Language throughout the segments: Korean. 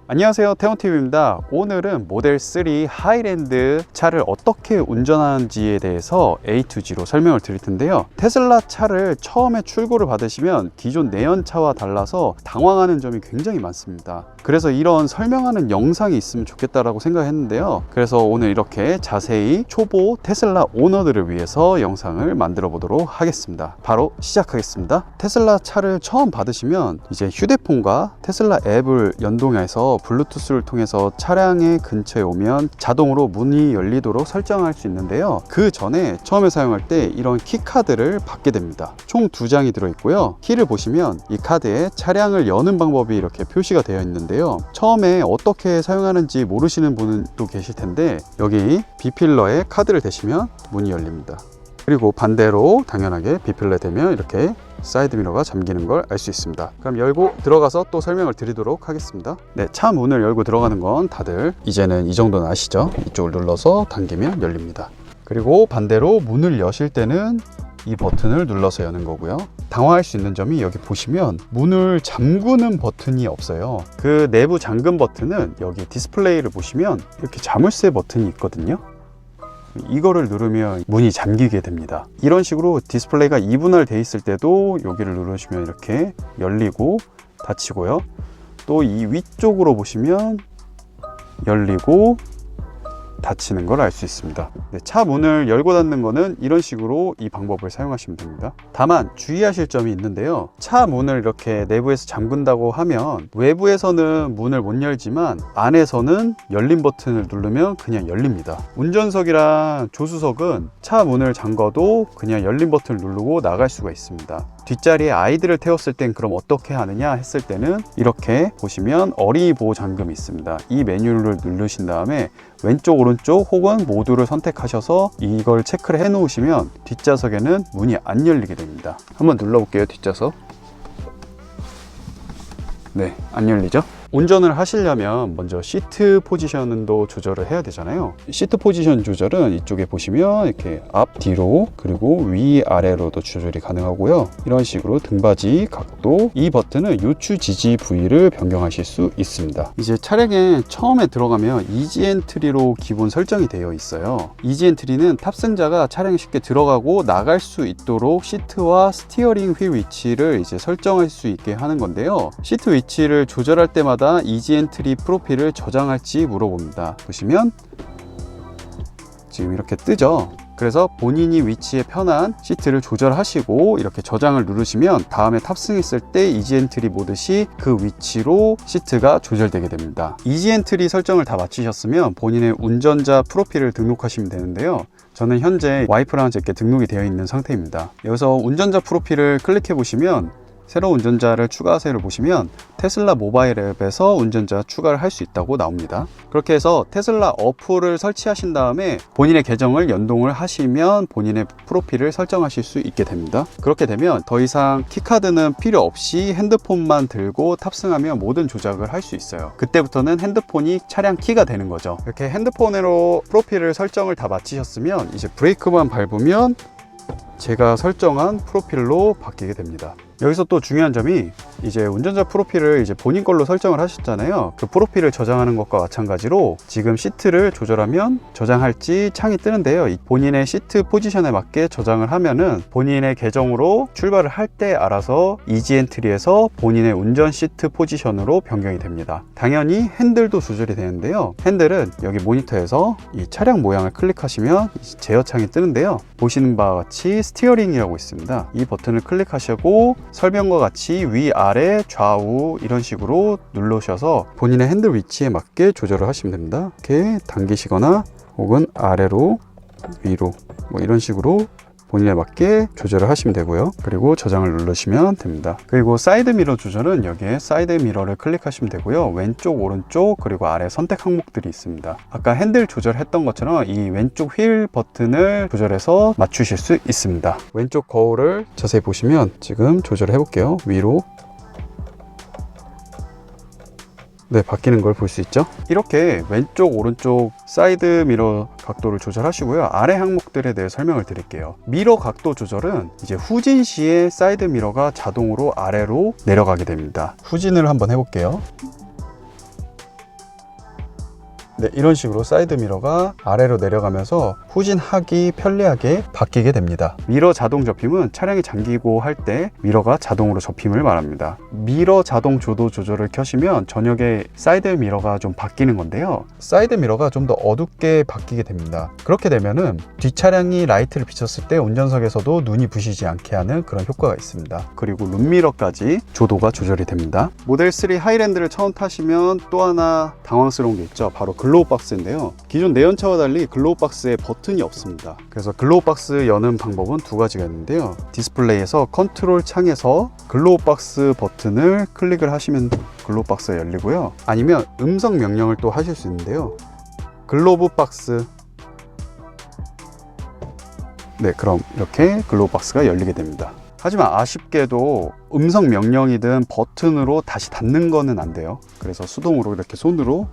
안녕하세요, 태원TV입니다. 오늘은 모델 3 하이랜드 차를 어떻게 운전하는지에 대해서 A to G로 설명을 드릴 텐데요. 테슬라 차를 처음에 출고를 받으시면 기존 내연차와 달라서 당황하는 점이 굉장히 많습니다. 그래서 이런 설명하는 영상이 있으면 좋겠다라고 생각했는데요. 그래서 오늘 이렇게 자세히 초보 테슬라 오너들을 위해서 영상을 만들어 보도록 하겠습니다. 바로 시작하겠습니다. 테슬라 차를 처음 받으시면 이제 휴대폰과 테슬라 앱을 연동해서 블루투스를 통해서 차량의 근처에 오면 자동으로 문이 열리도록 설정할 수 있는데요. 그 전에 처음에 사용할 때 이런 키카드를 받게 됩니다. 총 2장이 들어있고요. 키를 보시면 이 카드에 차량을 여는 방법이 이렇게 표시가 되어 있는데요. 처음에 어떻게 사용하는지 모르시는 분도 계실 텐데 여기 B필러에 카드를 대시면 문이 열립니다. 그리고 반대로 당연하게 B필러에 대면 이렇게 사이드미러가 잠기는 걸 알 수 있습니다. 그럼 열고 들어가서 또 설명을 드리도록 하겠습니다. 네, 차 문을 열고 들어가는 건 다들 이제는 이 정도는 아시죠? 이쪽을 눌러서 당기면 열립니다. 그리고 반대로 문을 여실 때는 이 버튼을 눌러서 여는 거고요. 당황할 수 있는 점이 여기 보시면 문을 잠그는 버튼이 없어요. 그 내부 잠금 버튼은 여기 디스플레이를 보시면 이렇게 자물쇠 버튼이 있거든요. 이거를 누르면 문이 잠기게 됩니다. 이런 식으로 디스플레이가 이분할 돼 있을 때도 여기를 누르시면 이렇게 열리고 닫히고요. 또 이 위쪽으로 보시면 열리고 닫히는 걸 알 수 있습니다. 네, 차 문을 열고 닫는 거는 이런 식으로 이 방법을 사용하시면 됩니다. 다만 주의하실 점이 있는데요. 차 문을 이렇게 내부에서 잠근다고 하면 외부에서는 문을 못 열지만 안에서는 열림 버튼을 누르면 그냥 열립니다. 운전석이랑 조수석은 차 문을 잠궈도 그냥 열림 버튼을 누르고 나갈 수가 있습니다. 뒷자리에 아이들을 태웠을 땐 그럼 어떻게 하느냐 했을 때는 이렇게 보시면 어린이 보호 잠금이 있습니다. 이 메뉴를 누르신 다음에 왼쪽 오른쪽 혹은 모두를 선택하셔서 이걸 체크를 해 놓으시면 뒷좌석에는 문이 안 열리게 됩니다. 한번 눌러 볼게요. 뒷좌석. 네, 안 열리죠? 운전을 하시려면 먼저 시트 포지션도 조절을 해야 되잖아요. 시트 포지션 조절은 이쪽에 보시면 이렇게 앞, 뒤로 그리고 위, 아래로도 조절이 가능하고요. 이런 식으로 등받이 각도, 이 버튼은 요추 지지 부위를 변경하실 수 있습니다. 이제 차량에 처음에 들어가면 이지 엔트리로 기본 설정이 되어 있어요. 이지 엔트리는 탑승자가 차량에 쉽게 들어가고 나갈 수 있도록 시트와 스티어링 휠 위치를 이제 설정할 수 있게 하는 건데요. 시트 위치를 조절할 때마다 이지 엔트리 프로필을 저장할지 물어봅니다. 보시면 지금 이렇게 뜨죠. 그래서 본인이 위치에 편한 시트를 조절하시고 이렇게 저장을 누르시면 다음에 탑승했을 때 이지 엔트리 모드시 그 위치로 시트가 조절되게 됩니다. 이지 엔트리 설정을 다 마치셨으면 본인의 운전자 프로필을 등록하시면 되는데요. 저는 현재 와이프랑 이렇게 등록이 되어 있는 상태입니다. 여기서 운전자 프로필을 클릭해 보시면 새로운 운전자를 추가하세요를 보시면 테슬라 모바일 앱에서 운전자 추가를 할 수 있다고 나옵니다. 그렇게 해서 테슬라 어플을 설치하신 다음에 본인의 계정을 연동을 하시면 본인의 프로필을 설정하실 수 있게 됩니다. 그렇게 되면 더 이상 키카드는 필요 없이 핸드폰만 들고 탑승하면 모든 조작을 할 수 있어요. 그때부터는 핸드폰이 차량 키가 되는 거죠. 이렇게 핸드폰으로 프로필을 설정을 다 마치셨으면 이제 브레이크만 밟으면 제가 설정한 프로필로 바뀌게 됩니다. 여기서 또 중요한 점이 이제 운전자 프로필을 이제 본인 걸로 설정을 하셨잖아요. 그 프로필을 저장하는 것과 마찬가지로 지금 시트를 조절하면 저장할지 창이 뜨는데요. 본인의 시트 포지션에 맞게 저장을 하면은 본인의 계정으로 출발을 할 때 알아서 이지 엔트리에서 본인의 운전 시트 포지션으로 변경이 됩니다. 당연히 핸들도 조절이 되는데요. 핸들은 여기 모니터에서 이 차량 모양을 클릭하시면 제어창이 뜨는데요. 보시는 바와 같이 스티어링이라고 있습니다. 이 버튼을 클릭하시고 설명과 같이 위, 아래, 좌우 이런 식으로 누르셔서 본인의 핸들 위치에 맞게 조절을 하시면 됩니다. 이렇게 당기시거나 혹은 아래로, 위로 뭐 이런 식으로 본인에 맞게 조절을 하시면 되고요. 그리고 저장을 누르시면 됩니다. 그리고 사이드 미러 조절은 여기에 사이드 미러를 클릭하시면 되고요. 왼쪽, 오른쪽 그리고 아래 선택 항목들이 있습니다. 아까 핸들 조절했던 것처럼 이 왼쪽 휠 버튼을 조절해서 맞추실 수 있습니다. 왼쪽 거울을 자세히 보시면 지금 조절해 볼게요. 위로, 네, 바뀌는 걸 볼 수 있죠. 이렇게 왼쪽 오른쪽 사이드 미러 각도를 조절하시고요. 아래 항목들에 대해 설명을 드릴게요. 미러 각도 조절은 이제 후진 시에 사이드 미러가 자동으로 아래로 내려가게 됩니다. 후진을 한번 해볼게요. 네, 이런 식으로 사이드 미러가 아래로 내려가면서 후진하기 편리하게 바뀌게 됩니다. 미러 자동 접힘은 차량이 잠기고 할 때 미러가 자동으로 접힘을 말합니다. 미러 자동 조도 조절을 켜시면 저녁에 사이드 미러가 좀 바뀌는 건데요. 사이드 미러가 좀 더 어둡게 바뀌게 됩니다. 그렇게 되면은 뒷차량이 라이트를 비쳤을 때 운전석에서도 눈이 부시지 않게 하는 그런 효과가 있습니다. 그리고 룸미러까지 조도가 조절이 됩니다. 모델 3 하이랜드를 처음 타시면 또 하나 당황스러운 게 있죠. 바로 글로우 박스인데요. 기존 내연차와 달리 글로우 박스에 버튼이 없습니다. 그래서 글로우 박스 여는 방법은 두 가지가 있는데요. 디스플레이에서 컨트롤 창에서 글로우 박스 버튼을 클릭을 하시면 글로우 박스가 열리고요. 아니면 음성 명령을 또 하실 수 있는데요. 글로브 박스. 네, 그럼 이렇게 글로우 박스가 열리게 됩니다. 하지만 아쉽게도 음성 명령이든 버튼으로 다시 닫는 거는 안 돼요. 그래서 수동으로 이렇게 손으로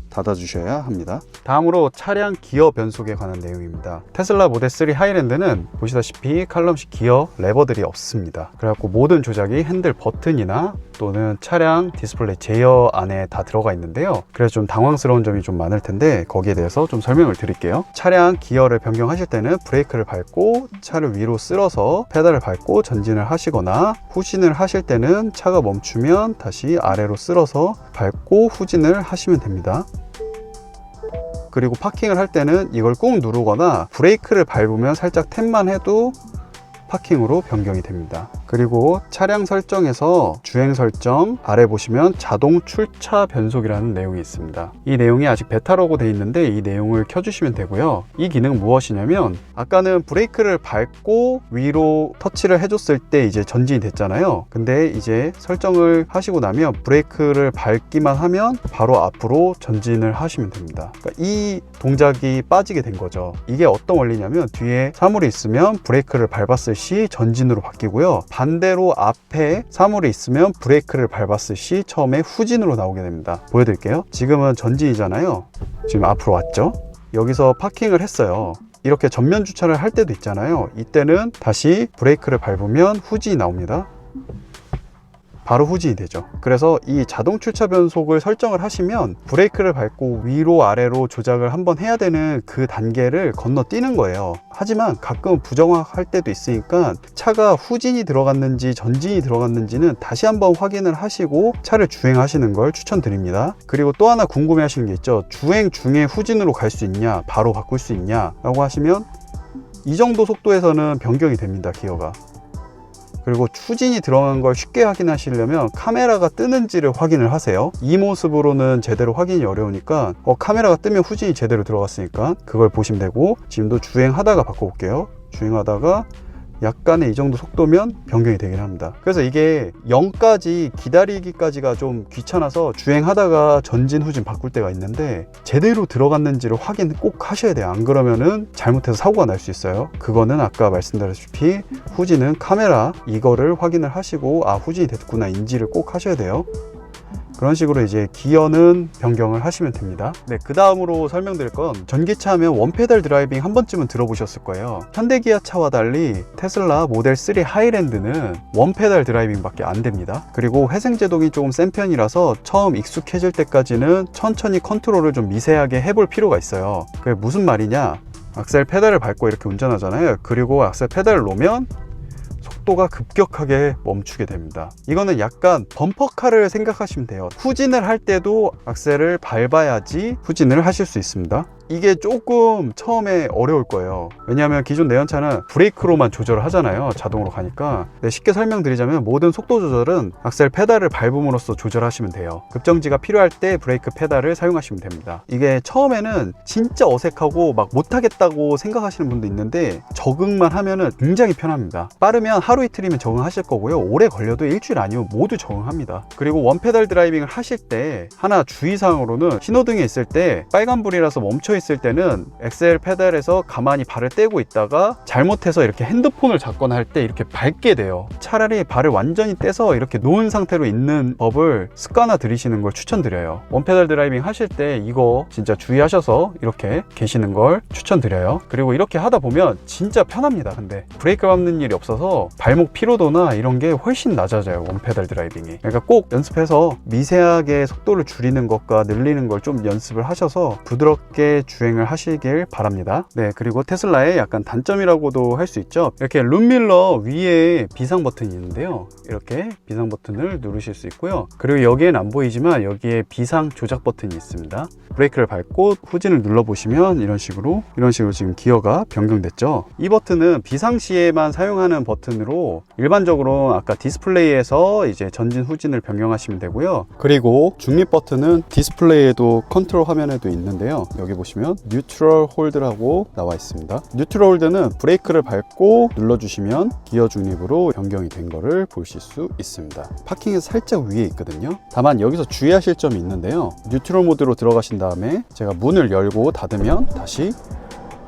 닫아주셔야 합니다. 다음으로 차량 기어 변속에 관한 내용입니다. 테슬라 모델 3 하이랜드는 보시다시피 칼럼식 기어 레버들이 없습니다. 그래갖고 모든 조작이 핸들 버튼이나 또는 차량 디스플레이 제어 안에 다 들어가 있는데요. 그래서 좀 당황스러운 점이 좀 많을 텐데 거기에 대해서 좀 설명을 드릴게요. 차량 기어를 변경하실 때는 브레이크를 밟고 차를 위로 쓸어서 페달을 밟고 전진을 하시거나, 후진을 하실 때는 차가 멈추면 다시 아래로 쓸어서 밟고 후진을 하시면 됩니다. 그리고 파킹을 할 때는 이걸 꾹 누르거나 브레이크를 밟으면 살짝 탭만 해도 파킹으로 변경이 됩니다. 그리고 차량 설정에서 주행 설정 아래 보시면 자동 출차 변속이라는 내용이 있습니다. 이 내용이 아직 베타라고 되어 있는데 이 내용을 켜주시면 되고요. 이 기능은 무엇이냐면, 아까는 브레이크를 밟고 위로 터치를 해줬을 때 이제 전진이 됐잖아요. 근데 이제 설정을 하시고 나면 브레이크를 밟기만 하면 바로 앞으로 전진을 하시면 됩니다. 그러니까 이 동작이 빠지게 된 거죠. 이게 어떤 원리냐면, 뒤에 사물이 있으면 브레이크를 밟았을 시 전진으로 바뀌고요. 반대로 앞에 사물이 있으면 브레이크를 밟았을 시 처음에 후진으로 나오게 됩니다. 보여드릴게요. 지금은 전진이잖아요. 지금 앞으로 왔죠. 여기서 파킹을 했어요. 이렇게 전면 주차를 할 때도 있잖아요. 이때는 다시 브레이크를 밟으면 후진이 나옵니다. 바로 후진이 되죠. 그래서 이 자동 출차 변속을 설정을 하시면 브레이크를 밟고 위로 아래로 조작을 한번 해야 되는 그 단계를 건너뛰는 거예요. 하지만 가끔 부정확할 때도 있으니까 차가 후진이 들어갔는지 전진이 들어갔는지는 다시 한번 확인을 하시고 차를 주행하시는 걸 추천드립니다. 그리고 또 하나 궁금해 하시는 게 있죠. 주행 중에 후진으로 갈 수 있냐, 바로 바꿀 수 있냐 라고 하시면, 이 정도 속도에서는 변경이 됩니다, 기어가. 그리고 후진이 들어간 걸 쉽게 확인하시려면 카메라가 뜨는지를 확인을 하세요. 이 모습으로는 제대로 확인이 어려우니까 카메라가 뜨면 후진이 제대로 들어갔으니까 그걸 보시면 되고, 지금도 주행하다가 바꿔볼게요. 주행하다가 약간의 이 정도 속도면 변경이 되긴 합니다. 그래서 이게 0까지 기다리기까지가 좀 귀찮아서 주행하다가 전진 후진 바꿀 때가 있는데, 제대로 들어갔는지를 확인 꼭 하셔야 돼요. 안 그러면은 잘못해서 사고가 날 수 있어요. 그거는 아까 말씀드렸다시피 후진은 카메라 이거를 확인을 하시고, 아 후진이 됐구나 인지를 꼭 하셔야 돼요. 그런 식으로 이제 기어는 변경을 하시면 됩니다. 네, 그 다음으로 설명드릴 건, 전기차 하면 원페달 드라이빙 한 번쯤은 들어보셨을 거예요. 현대기아차와 달리 테슬라 모델 3 하이랜드는 원페달 드라이빙 밖에 안 됩니다. 그리고 회생제동이 조금 센 편이라서 처음 익숙해질 때까지는 천천히 컨트롤을 좀 미세하게 해볼 필요가 있어요. 그게 무슨 말이냐, 악셀 페달을 밟고 이렇게 운전하잖아요. 그리고 악셀 페달을 놓으면 속도가 급격하게 멈추게 됩니다. 이거는 약간 범퍼카를 생각하시면 돼요. 후진을 할 때도 악셀을 밟아야지 후진을 하실 수 있습니다. 이게 조금 처음에 어려울 거예요. 왜냐하면 기존 내연차는 브레이크로만 조절을 하잖아요. 자동으로 가니까. 네, 쉽게 설명드리자면 모든 속도 조절은 악셀 페달을 밟음으로써 조절하시면 돼요. 급정지가 필요할 때 브레이크 페달을 사용하시면 됩니다. 이게 처음에는 진짜 어색하고 막 못하겠다고 생각하시는 분도 있는데, 적응만 하면은 굉장히 편합니다. 빠르면 하루 이틀이면 적응하실 거고요. 오래 걸려도 일주일 아니면 모두 적응합니다. 그리고 원페달 드라이빙을 하실 때 하나 주의사항으로는, 신호등에 있을 때 빨간불이라서 멈춰 있을 때는 엑셀 페달에서 가만히 발을 떼고 있다가 잘못해서 이렇게 핸드폰을 잡거나 할 때 이렇게 밟게 돼요. 차라리 발을 완전히 떼서 이렇게 놓은 상태로 있는 법을 습관화 들이시는 걸 추천드려요. 원페달 드라이빙 하실 때 이거 진짜 주의하셔서 이렇게 계시는 걸 추천드려요. 그리고 이렇게 하다 보면 진짜 편합니다. 근데 브레이크 밟는 일이 없어서 발목 피로도나 이런 게 훨씬 낮아져요, 원페달 드라이빙이. 그러니까 꼭 연습해서 미세하게 속도를 줄이는 것과 늘리는 걸 좀 연습을 하셔서 부드럽게 주행을 하시길 바랍니다. 네, 그리고 테슬라의 약간 단점이라고도 할 수 있죠. 이렇게 룸밀러 위에 비상 버튼이 있는데요, 이렇게 비상 버튼을 누르실 수 있고요. 그리고 여기엔 안 보이지만 여기에 비상 조작 버튼이 있습니다. 브레이크를 밟고 후진을 눌러보시면 이런 식으로 지금 기어가 변경됐죠. 이 버튼은 비상시에만 사용하는 버튼으로 일반적으로 아까 디스플레이에서 이제 전진 후진을 변경하시면 되고요. 그리고 중립 버튼은 디스플레이에도 컨트롤 화면에도 있는데요, 여기 보시면 뉴트럴 홀드라고 나와 있습니다. 뉴트럴 홀드는 브레이크를 밟고 눌러주시면 기어 중립으로 변경이 된 거를 보실 수 있습니다. 파킹이 살짝 위에 있거든요. 다만 여기서 주의하실 점이 있는데요, 뉴트럴 모드로 들어가신 다음에 제가 문을 열고 닫으면 다시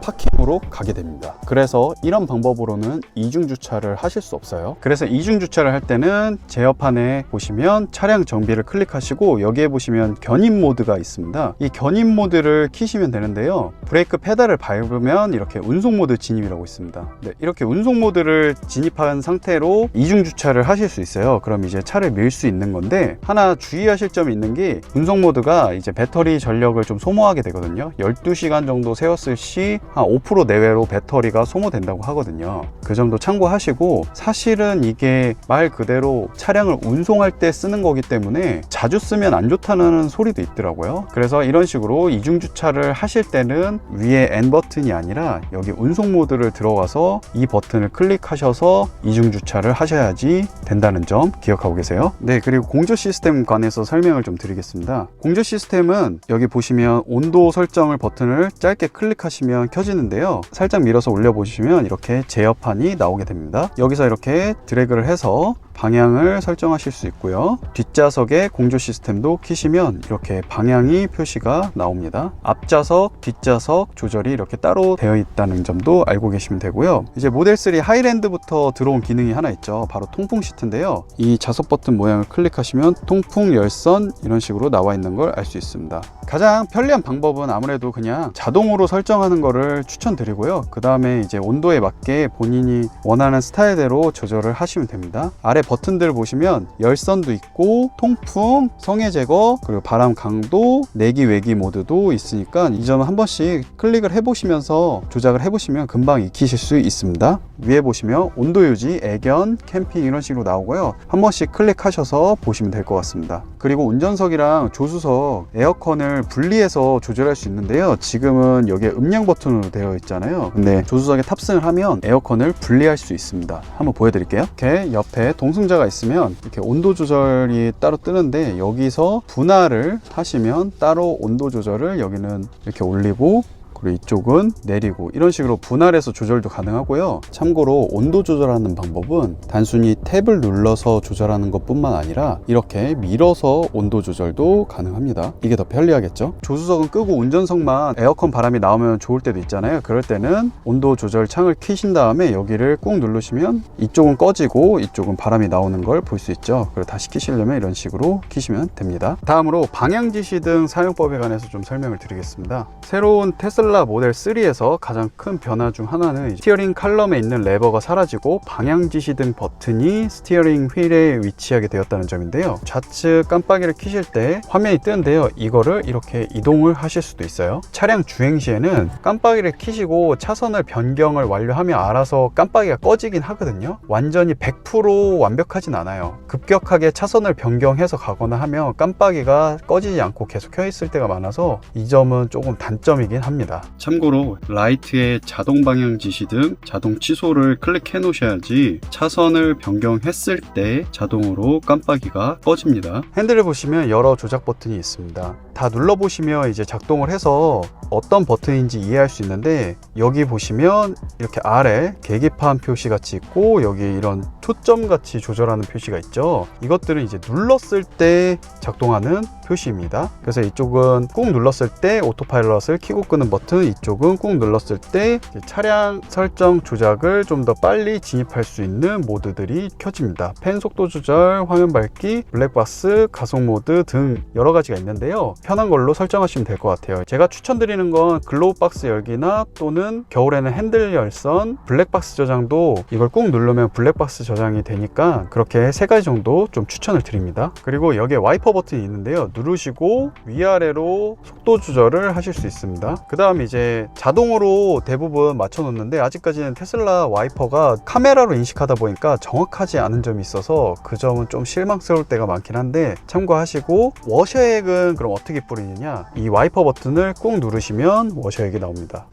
파킹으로 가게 됩니다. 그래서 이런 방법으로는 이중 주차를 하실 수 없어요. 그래서 이중 주차를 할 때는 제어판에 보시면 차량 정비를 클릭하시고 여기에 보시면 견인 모드가 있습니다. 이 견인 모드를 키시면 되는데요, 브레이크 페달을 밟으면 이렇게 운송 모드 진입이라고 있습니다. 네, 이렇게 운송 모드를 진입한 상태로 이중 주차를 하실 수 있어요. 그럼 이제 차를 밀 수 있는 건데, 하나 주의하실 점이 있는 게 운송 모드가 이제 배터리 전력을 좀 소모하게 되거든요. 12시간 정도 세웠을 시 한 5% 내외로 배터리가 소모된다고 하거든요. 그 점도 참고하시고, 사실은 이게 말 그대로 차량을 운송할 때 쓰는 거기 때문에 자주 쓰면 안 좋다는 소리도 있더라고요. 그래서 이런 식으로 이중 주차를 하실 때는 위에 N 버튼이 아니라 여기 운송 모드를 들어가서 이 버튼을 클릭하셔서 이중 주차를 하셔야지 된다는 점 기억하고 계세요. 네, 그리고 공조 시스템 관해서 설명을 좀 드리겠습니다. 공조 시스템은 여기 보시면 온도 설정을 버튼을 짧게 클릭하시면 켜지는데요, 살짝 밀어서 올려보시면 이렇게 제어판이 나오게 됩니다. 여기서 이렇게 드래그를 해서 방향을 설정하실 수 있고요. 뒷좌석에 공조 시스템도 키시면 이렇게 방향이 표시가 나옵니다. 앞좌석, 뒷좌석 조절이 이렇게 따로 되어 있다는 점도 알고 계시면 되고요. 이제 모델 3 하이랜드부터 들어온 기능이 하나 있죠. 바로 통풍 시트인데요, 이 좌석 버튼 모양을 클릭하시면 통풍 열선 이런 식으로 나와 있는 걸 알 수 있습니다. 가장 편리한 방법은 아무래도 그냥 자동으로 설정하는 거를 추천드리고요. 그 다음에 이제 온도에 맞게 본인이 원하는 스타일대로 조절을 하시면 됩니다. 아래 버튼들 보시면 열선도 있고 통풍, 성해 제거, 그리고 바람 강도, 내기 외기 모드도 있으니까 이 점 한 번씩 클릭을 해보시면서 조작을 해보시면 금방 익히실 수 있습니다. 위에 보시면 온도 유지, 애견, 캠핑 이런 식으로 나오고요. 한 번씩 클릭하셔서 보시면 될 것 같습니다. 그리고 운전석이랑 조수석 에어컨을 분리해서 조절할 수 있는데요, 지금은 여기에 음량 버튼으로 되어 있잖아요. 근데 조수석에 탑승을 하면 에어컨을 분리할 수 있습니다. 한번 보여드릴게요. 이렇게 옆에 동승자가 있으면 이렇게 온도 조절이 따로 뜨는데, 여기서 분할을 하시면 따로 온도 조절을 여기는 이렇게 올리고 그리고 이쪽은 내리고 이런 식으로 분할해서 조절도 가능하고요. 참고로 온도 조절하는 방법은 단순히 탭을 눌러서 조절하는 것 뿐만 아니라 이렇게 밀어서 온도 조절도 가능합니다. 이게 더 편리하겠죠. 조수석은 끄고 운전석만 에어컨 바람이 나오면 좋을 때도 있잖아요. 그럴 때는 온도 조절 창을 켜신 다음에 여기를 꾹 누르시면 이쪽은 꺼지고 이쪽은 바람이 나오는 걸 볼 수 있죠. 그리고 다시 켜시려면 이런 식으로 켜시면 됩니다. 다음으로 방향 지시등 사용법에 관해서 좀 설명을 드리겠습니다. 새로운 테슬라 모델 3에서 가장 큰 변화 중 하나는 스티어링 칼럼에 있는 레버가 사라지고 방향 지시등 버튼이 스티어링 휠에 위치하게 되었다는 점인데요, 좌측 깜빡이를 켜실 때 화면이 뜨는데요, 이거를 이렇게 이동을 하실 수도 있어요. 차량 주행 시에는 깜빡이를 켜시고 차선을 변경을 완료하면 알아서 깜빡이가 꺼지긴 하거든요. 완전히 100% 완벽하진 않아요. 급격하게 차선을 변경해서 가거나 하면 깜빡이가 꺼지지 않고 계속 켜 있을 때가 많아서 이 점은 조금 단점이긴 합니다. 참고로 라이트의 자동 방향 지시 등 자동 취소를 클릭해 놓으셔야지 차선을 변경했을 때 자동으로 깜빡이가 꺼집니다. 핸들을 보시면 여러 조작 버튼이 있습니다. 다 눌러보시면 이제 작동을 해서 어떤 버튼인지 이해할 수 있는데, 여기 보시면 이렇게 아래 계기판 표시 같이 있고 여기 이런 초점 같이 조절하는 표시가 있죠. 이것들은 이제 눌렀을 때 작동하는 표시입니다. 그래서 이쪽은 꾹 눌렀을 때 오토파일럿을 켜고 끄는 버튼, 버튼 이쪽은 꾹 눌렀을 때 차량 설정 조작을 좀 더 빨리 진입할 수 있는 모드들이 켜집니다. 펜 속도 조절, 화면 밝기, 블랙박스, 가속 모드 등 여러 가지가 있는데요. 편한 걸로 설정하시면 될 것 같아요. 제가 추천드리는 건 글로우 박스 열기나 또는 겨울에는 핸들 열선, 블랙박스 저장도 이걸 꾹 누르면 블랙박스 저장이 되니까 그렇게 세 가지 정도 좀 추천을 드립니다. 그리고 여기에 와이퍼 버튼이 있는데요. 누르시고 위아래로 속도 조절을 하실 수 있습니다. 그 다음 이제 자동으로 대부분 맞춰 놓는데 아직까지는 테슬라 와이퍼가 카메라로 인식하다 보니까 정확하지 않은 점이 있어서 그 점은 좀 실망스러울 때가 많긴 한데 참고하시고, 워셔액은 그럼 어떻게 뿌리느냐, 이 와이퍼 버튼을 꾹 누르시면 워셔액이 나옵니다.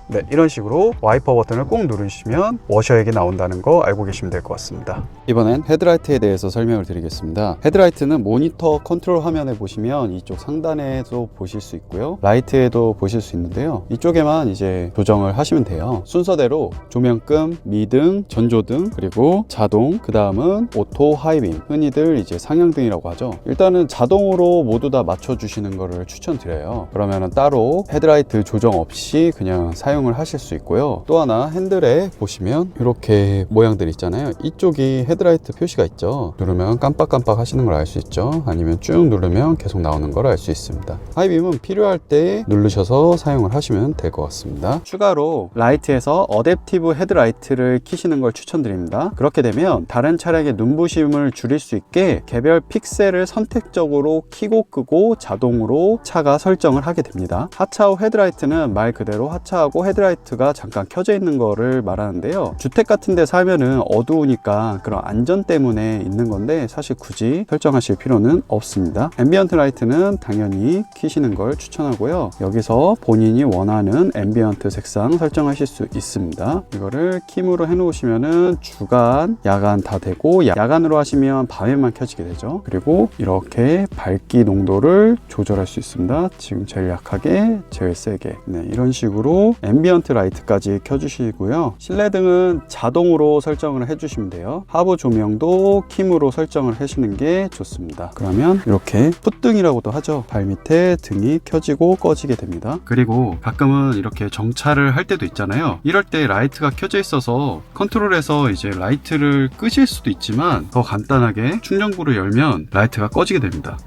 네, 이런 식으로 와이퍼 버튼을 꼭 누르시면 워셔액이 나온다는 거 알고 계시면 될 것 같습니다. 이번엔 헤드라이트에 대해서 설명을 드리겠습니다. 헤드라이트는 모니터 컨트롤 화면에 보시면 이쪽 상단에도 보실 수 있고요, 라이트에도 보실 수 있는데요. 이쪽에만 이제 조정을 하시면 돼요. 순서대로 조명금, 미등, 전조등, 그리고 자동, 그 다음은 오토, 하이빔, 흔히들 이제 상향등이라고 하죠. 일단은 자동으로 모두 다 맞춰 주시는 거를 추천드려요. 그러면은 따로 헤드라이트 조정 없이 그냥 사용을 하실 수 있고요. 또 하나, 핸들에 보시면 이렇게 모양들 있잖아요. 이쪽이 헤드라이트 표시가 있죠. 누르면 깜빡깜빡 하시는 걸 알 수 있죠. 아니면 쭉 누르면 계속 나오는 걸 알 수 있습니다. 하이빔은 필요할 때 누르셔서 사용을 하시면 될 것 같습니다. 추가로 라이트에서 어댑티브 헤드라이트를 켜시는 걸 추천드립니다. 그렇게 되면 다른 차량의 눈부심을 줄일 수 있게 개별 픽셀을 선택적으로 켜고 끄고 자동으로 차가 설정을 하게 됩니다. 하차 후 헤드라이트는 말 그대로 하차하고 헤드라이트가 잠깐 켜져 있는 거를 말하는데요. 주택 같은 데 살면은 어두우니까 그런 안전 때문에 있는 건데 사실 굳이 설정하실 필요는 없습니다. 앰비언트 라이트는 당연히 켜시는 걸 추천하고요. 여기서 본인이 원하는 앰비언트 색상 설정하실 수 있습니다. 이거를 킴으로 해 놓으시면은 주간, 야간 다 되고, 야간으로 하시면 밤에만 켜지게 되죠. 그리고 이렇게 밝기 농도를 조절할 수 있습니다. 지금 제일 약하게, 제일 세게, 네, 이런 식으로 앰비언트 라이트까지 켜주시고요. 실내등은 자동으로 설정을 해주시면 돼요. 하부 조명도 킴으로 설정을 하시는 게 좋습니다. 그러면 이렇게 풋등이라고도 하죠. 발 밑에 등이 켜지고 꺼지게 됩니다. 그리고 가끔은 이렇게 정차를 할 때도 있잖아요. 이럴 때 라이트가 켜져 있어서 컨트롤에서 이제 라이트를 끄실 수도 있지만 더 간단하게 충전구를 열면 라이트가 꺼지게 됩니다.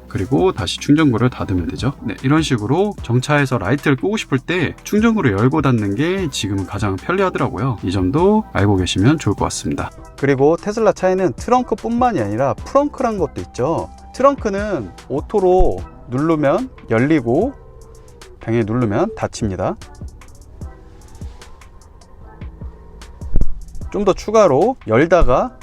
그리고 다시 충전구를 닫으면 되죠. 네, 이런 식으로 정차해서 라이트를 끄고 싶을 때 충전구를 열고 닫는 게 지금은 가장 편리하더라고요. 이 점도 알고 계시면 좋을 것 같습니다. 그리고 테슬라 차에는 트렁크 뿐만이 아니라 프렁크란 것도 있죠. 트렁크는 오토로 누르면 열리고 당연히 누르면 닫힙니다. 좀 더 추가로 열다가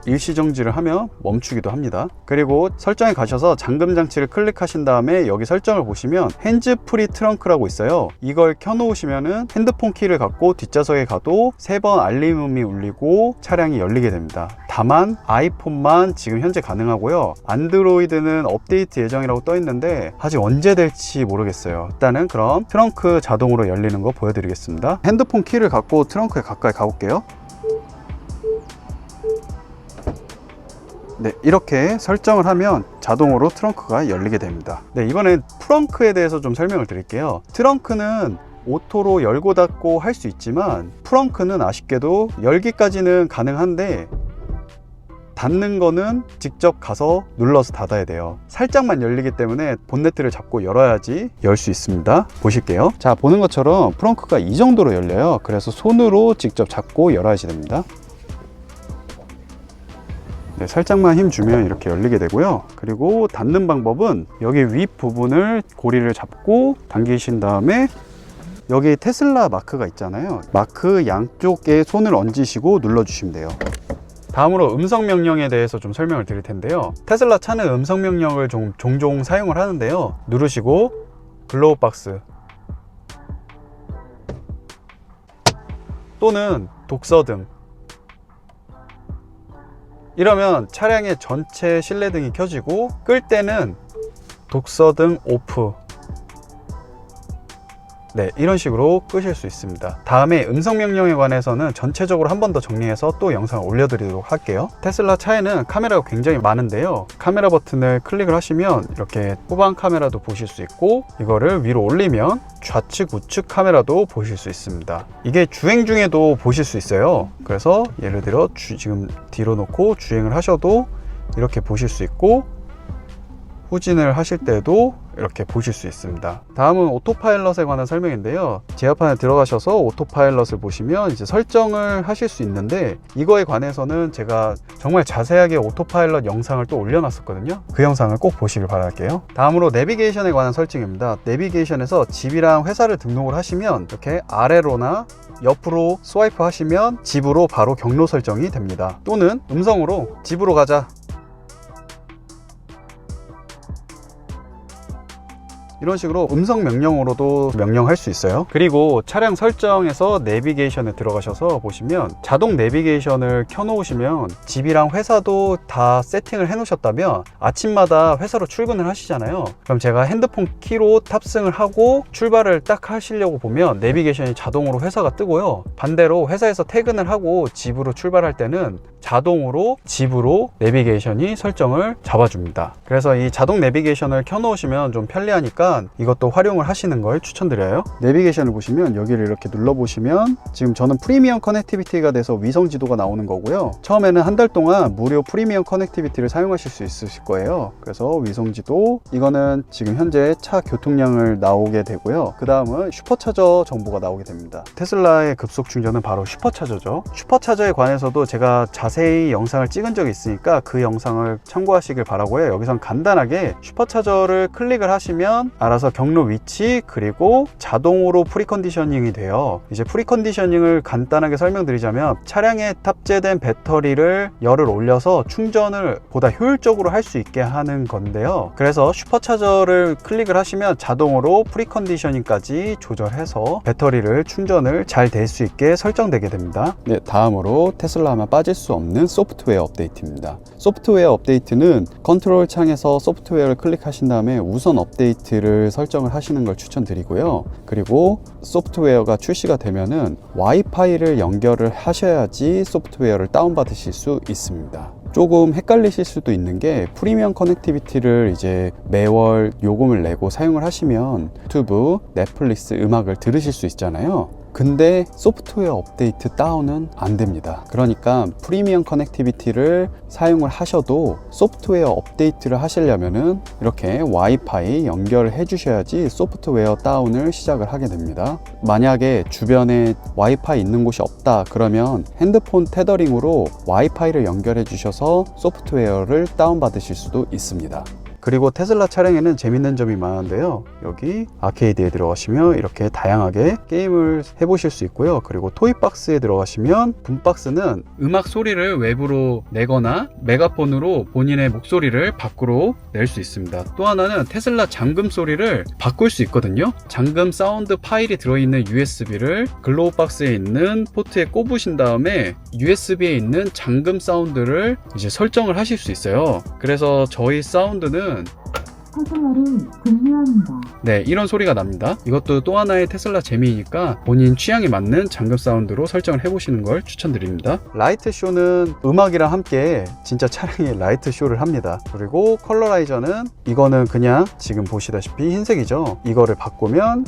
일시정지를 하면 멈추기도 합니다. 그리고 설정에 가셔서 잠금 장치를 클릭하신 다음에 여기 설정을 보시면 핸즈 프리 트렁크라고 있어요. 이걸 켜놓으시면은 핸드폰 키를 갖고 뒷좌석에 가도 3번 알림음이 울리고 차량이 열리게 됩니다. 다만 아이폰만 지금 현재 가능하고요. 안드로이드는 업데이트 예정이라고 떠 있는데 아직 언제 될지 모르겠어요. 일단은 그럼 트렁크 자동으로 열리는 거 보여드리겠습니다. 핸드폰 키를 갖고 트렁크에 가까이 가볼게요. 네, 이렇게 설정을 하면 자동으로 트렁크가 열리게 됩니다. 네, 이번엔 프렁크에 대해서 좀 설명을 드릴게요. 트렁크는 오토로 열고 닫고 할 수 있지만 프렁크는 아쉽게도 열기까지는 가능한데 닫는 거는 직접 가서 눌러서 닫아야 돼요. 살짝만 열리기 때문에 본네트를 잡고 열어야지 열 수 있습니다. 보실게요. 자, 보는 것처럼 프렁크가 이 정도로 열려요. 그래서 손으로 직접 잡고 열어야지 됩니다. 네, 살짝만 힘 주면 이렇게 열리게 되고요. 그리고 닫는 방법은 여기 윗 부분을 고리를 잡고 당기신 다음에 여기 테슬라 마크가 있잖아요. 마크 양쪽에 손을 얹으시고 눌러주시면 돼요. 다음으로 음성 명령에 대해서 좀 설명을 드릴 텐데요. 테슬라 차는 음성 명령을 종종 사용을 하는데요. 누르시고 글로우 박스 또는 독서등, 이러면 차량의 전체 실내등이 켜지고 끌 때는 독서등 오프, 네, 이런 식으로 끄실 수 있습니다. 다음에 음성 명령에 관해서는 전체적으로 한 번 더 정리해서 또 영상을 올려드리도록 할게요. 테슬라 차에는 카메라가 굉장히 많은데요, 카메라 버튼을 클릭을 하시면 이렇게 후방 카메라도 보실 수 있고, 이거를 위로 올리면 좌측 우측 카메라도 보실 수 있습니다. 이게 주행 중에도 보실 수 있어요. 그래서 예를 들어 지금 뒤로 놓고 주행을 하셔도 이렇게 보실 수 있고, 후진을 하실 때도 이렇게 보실 수 있습니다. 다음은 오토파일럿에 관한 설명인데요, 제어판에 들어가셔서 오토파일럿을 보시면 이제 설정을 하실 수 있는데, 이거에 관해서는 제가 정말 자세하게 오토파일럿 영상을 또 올려놨었거든요. 그 영상을 꼭 보시길 바랄게요. 다음으로 내비게이션에 관한 설정입니다. 내비게이션에서 집이랑 회사를 등록을 하시면 이렇게 아래로나 옆으로 스와이프 하시면 집으로 바로 경로 설정이 됩니다. 또는 음성으로 집으로 가자, 이런 식으로 음성 명령으로도 명령할 수 있어요. 그리고 차량 설정에서 내비게이션에 들어가셔서 보시면 자동 내비게이션을 켜놓으시면, 집이랑 회사도 다 세팅을 해 놓으셨다면 아침마다 회사로 출근을 하시잖아요. 그럼 제가 핸드폰 키로 탑승을 하고 출발을 딱 하시려고 보면 내비게이션이 자동으로 회사가 뜨고요, 반대로 회사에서 퇴근을 하고 집으로 출발할 때는 자동으로 집으로 내비게이션이 설정을 잡아줍니다. 그래서 이 자동 내비게이션을 켜놓으시면 좀 편리하니까 이것도 활용을 하시는 걸 추천드려요. 내비게이션을 보시면 여기를 이렇게 눌러보시면 지금 저는 프리미엄 커넥티비티가 돼서 위성 지도가 나오는 거고요, 처음에는 한 달 동안 무료 프리미엄 커넥티비티를 사용하실 수 있으실 거예요. 그래서 위성 지도, 이거는 지금 현재 차 교통량을 나오게 되고요, 그 다음은 슈퍼차저 정보가 나오게 됩니다. 테슬라의 급속 충전은 바로 슈퍼차저죠. 슈퍼차저에 관해서도 제가 자세히 영상을 찍은 적이 있으니까 그 영상을 참고하시길 바라고요. 여기선 간단하게 슈퍼차저를 클릭을 하시면 알아서 경로 위치 그리고 자동으로 프리컨디셔닝이 돼요. 이제 프리컨디셔닝을 간단하게 설명드리자면, 차량에 탑재된 배터리를 열을 올려서 충전을 보다 효율적으로 할 수 있게 하는 건데요, 그래서 슈퍼차저를 클릭을 하시면 자동으로 프리컨디셔닝까지 조절해서 배터리를 충전을 잘 될 수 있게 설정되게 됩니다. 네, 다음으로 테슬라 하면 빠질 수 없는 소프트웨어 업데이트입니다. 소프트웨어 업데이트는 컨트롤 창에서 소프트웨어를 클릭하신 다음에 우선 업데이트를 설정을 하시는 걸 추천드리고요, 그리고 소프트웨어가 출시가 되면은 와이파이를 연결을 하셔야지 소프트웨어를 다운받으실 수 있습니다. 조금 헷갈리실 수도 있는 게, 프리미엄 커넥티비티를 이제 매월 요금을 내고 사용을 하시면 유튜브, 넷플릭스 음악을 들으실 수 있잖아요. 근데 소프트웨어 업데이트 다운은 안 됩니다. 그러니까 프리미엄 커넥티비티를 사용을 하셔도 소프트웨어 업데이트를 하시려면은 이렇게 와이파이 연결을 해 주셔야지 소프트웨어 다운을 시작을 하게 됩니다. 만약에 주변에 와이파이 있는 곳이 없다 그러면 핸드폰 테더링으로 와이파이를 연결해 주셔서 소프트웨어를 다운받으실 수도 있습니다. 그리고 테슬라 차량에는 재밌는 점이 많은데요, 여기 아케이드에 들어가시면 이렇게 다양하게 게임을 해보실 수 있고요, 그리고 토이박스에 들어가시면 붐박스는 음악 소리를 외부로 내거나 메가폰으로 본인의 목소리를 밖으로 낼 수 있습니다. 또 하나는 테슬라 잠금 소리를 바꿀 수 있거든요. 잠금 사운드 파일이 들어있는 USB를 글로우박스에 있는 포트에 꼽으신 다음에 USB에 있는 잠금 사운드를 이제 설정을 하실 수 있어요. 그래서 저희 사운드는 테슬라를 분류합니다. 네, 이런 소리가 납니다. 이것도 또 하나의 테슬라 재미이니까 본인 취향에 맞는 잠금 사운드로 설정을 해보시는 걸 추천드립니다. 라이트 쇼는 음악이랑 함께 진짜 차량에 라이트 쇼를 합니다. 그리고 컬러라이저는, 이거는 그냥 지금 보시다시피 흰색이죠. 이거를 바꾸면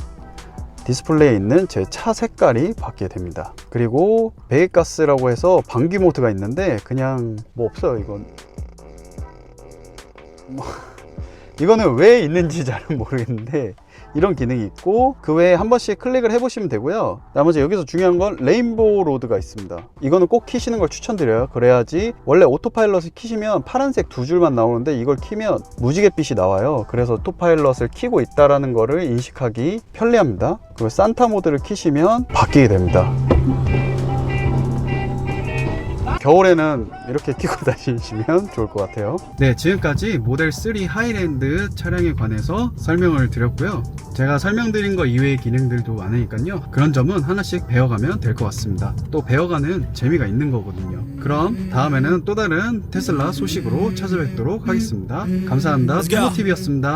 디스플레이에 있는 제 차 색깔이 바뀌게 됩니다. 그리고 배기가스라고 해서 방귀 모드가 있는데 그냥 뭐 없어요. 이거는 왜 있는지 잘은 모르겠는데 이런 기능이 있고, 그 외에 한 번씩 클릭을 해보시면 되고요. 나머지 여기서 중요한 건 레인보우 로드가 있습니다. 이거는 꼭 키시는 걸 추천드려요. 그래야지, 원래 오토파일럿을 키시면 파란색 두 줄만 나오는데 이걸 키면 무지갯빛이 나와요. 그래서 오토파일럿을 키고 있다는 거를 인식하기 편리합니다. 그리고 산타 모드를 키시면 바뀌게 됩니다. 겨울에는 이렇게 끼고 다니시면 좋을 것 같아요. 네, 지금까지 모델 3 하이랜드 차량에 관해서 설명을 드렸고요. 제가 설명드린 거 이외의 기능들도 많으니까요, 그런 점은 하나씩 배워가면 될 것 같습니다. 또 배워가는 재미가 있는 거거든요. 그럼 다음에는 또 다른 테슬라 소식으로 찾아뵙도록 하겠습니다. 감사합니다. 티모TV였습니다.